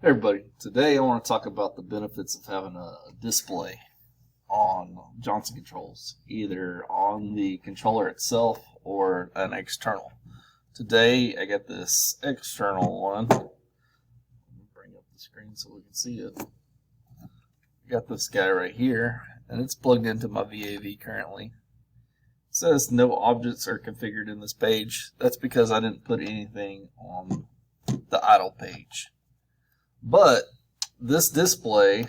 Hey everybody, today I want to talk about the benefits of having a display on Johnson controls, either on the controller itself or an external. Today I got this external one. Let me bring up the screen so we can see it. I got this guy right here, and it's plugged into my VAV currently. It says no objects are configured in this page. That's because I didn't put anything on the idle page. But this display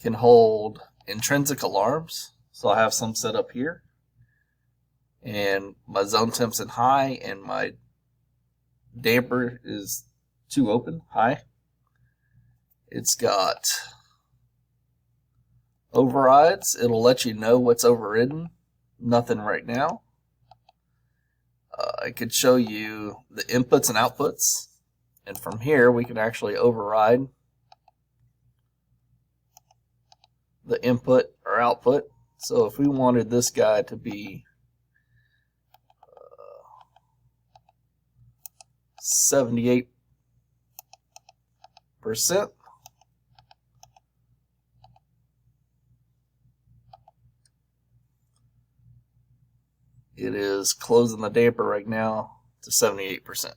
can hold intrinsic alarms. So I have some set up here, and my zone temp's in high, and my damper is too open, high. It's got overrides. It'll let you know what's overridden. Nothing right now. I could show you the inputs and outputs. And from here, we can actually override the input or output. So if we wanted this guy to be 78%, it is closing the damper right now to 78%.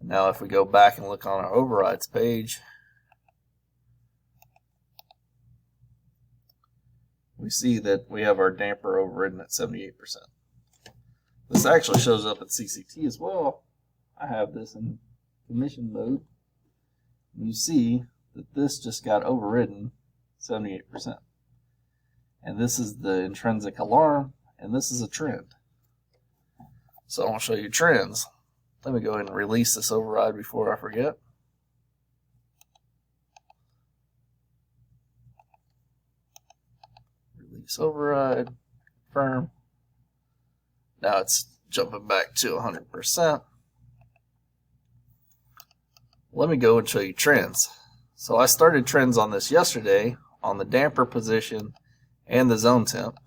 Now if we go back and look on our overrides page, we see that we have our damper overridden at 78%. This actually shows up at CCT as well. I have this in commission mode. You see that this just got overridden 78%. And this is the intrinsic alarm, and this is a trend. So I want to show you trends. Let me go ahead and release this override before I forget. Release override, confirm. Now it's jumping back to 100%. Let me go and show you trends. So I started trends on this yesterday on the damper position and the zone temp.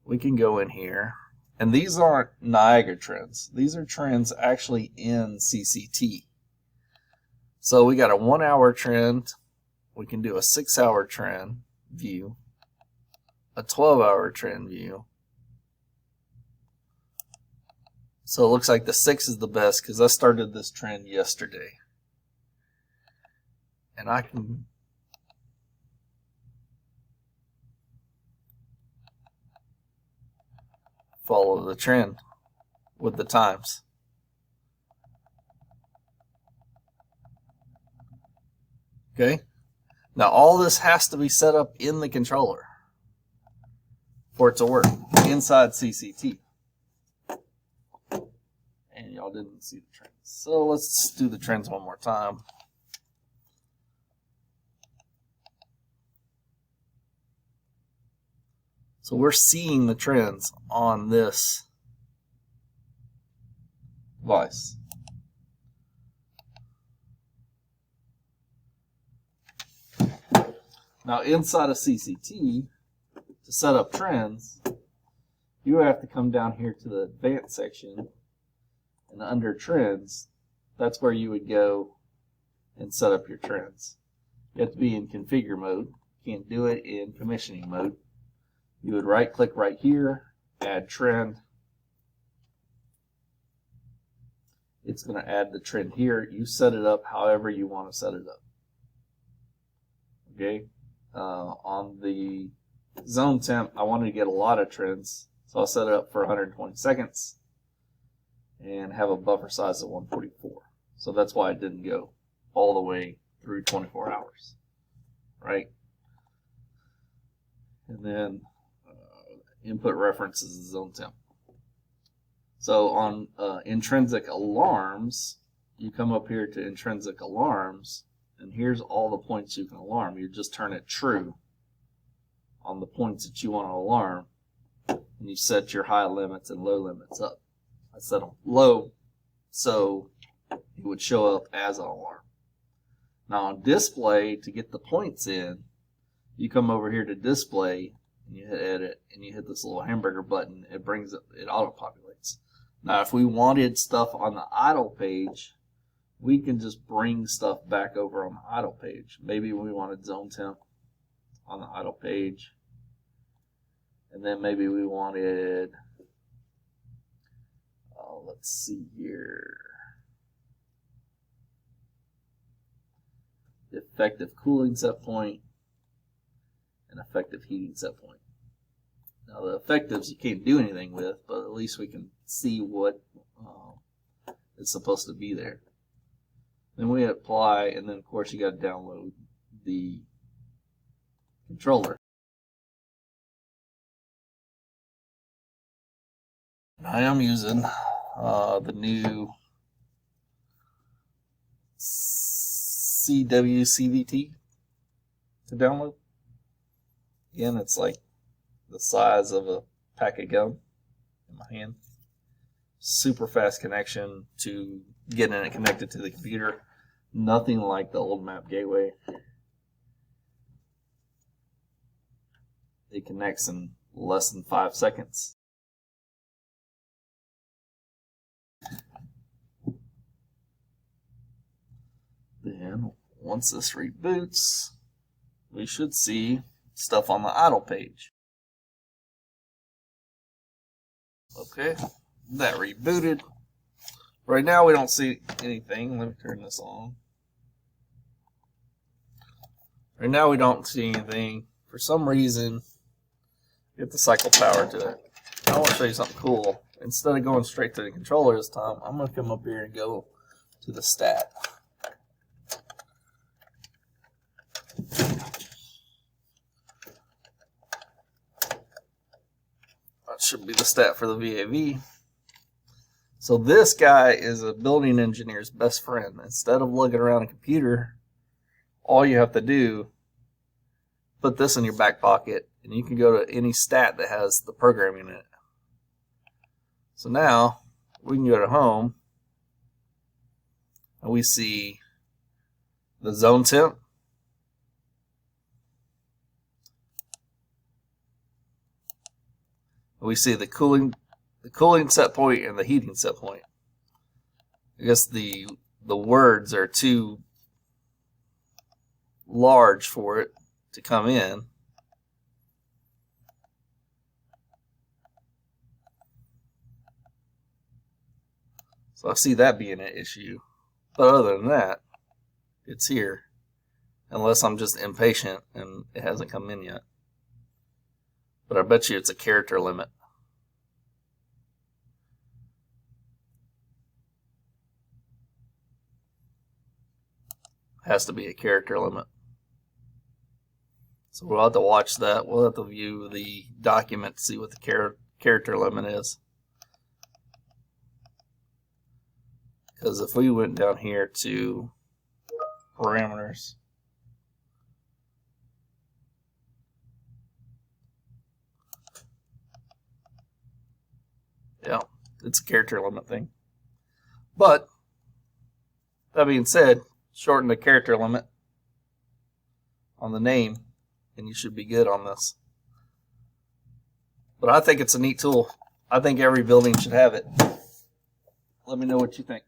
We can go in here. And these aren't Niagara trends. These are trends actually in CCT. So we got a 1 hour trend. We can do a 6 hour trend view, a 12-hour trend view. So it looks like the 6 is the best because I started this trend yesterday. And I can follow the trend with the times. Okay, now all this has to be set up in the controller for it to work inside CCT. And y'all didn't see the trends, so let's do the trends one more time. So we're seeing the trends on this device. Now inside of CCT, to set up trends, you have to come down here to the advanced section, and under trends, that's where you would go and set up your trends. You have to be in configure mode. You can't do it in commissioning mode. You would right click right here, add trend. It's going to add the trend here. You set it up however you want to set it up. Okay. On the zone temp, I wanted to get a lot of trends, so I'll set it up for 120 seconds and have a buffer size of 144. So that's why it didn't go all the way through 24 hours. Right? And then input reference is the zone temp. So on intrinsic alarms, you come up here to intrinsic alarms, and here's all the points you can alarm. You just turn it true on the points that you want to alarm, and you set your high limits and low limits up. I set them low so it would show up as an alarm. Now on display, to get the points in, you come over here to display, and you hit edit, and you hit this little hamburger button. It brings it, it auto-populates. Now, if we wanted stuff on the idle page, we can just bring stuff back over on the idle page. Maybe we wanted zone temp on the idle page. And then maybe we wanted, let's see here, effective cooling set point and effective heating set point. Now the effectives you can't do anything with, but at least we can see what is supposed to be there. Then we apply, and then of course you got to download the controller. I am using the new CWCVT to download. Again, it's like the size of a pack of gum in my hand. Super fast connection to getting it connected to the computer. Nothing like the old map gateway. It connects in less than 5 seconds. Then, once this reboots, we should see stuff on the idle page. Okay, that rebooted. Right now we don't see anything. Let me turn this on. Right now we don't see anything. For some reason, get the cycle power to it. I want to show you something cool. Instead of going straight to the controller this time, I'm going to come up here and go to the stat. That should be the stat for the VAV. So this guy is a building engineer's best friend. Instead of looking around a computer, all you have to do, put this in your back pocket, and you can go to any stat that has the programming in it. So now we can go to home, and we see the zone temp. We see the cooling set point and the heating set point. I guess the words are too large for it to come in. So I see that being an issue. But other than that, it's here. Unless I'm just impatient and it hasn't come in yet. But I bet you it's a character limit. Has to be a character limit. So we'll have to watch that. We'll have to view the document to see what the character limit is. Because if we went down here to parameters, yeah, it's a character limit thing. But that being said, shorten the character limit on the name and you should be good on this. But I think it's a neat tool. I think every building should have it. Let me know what you think.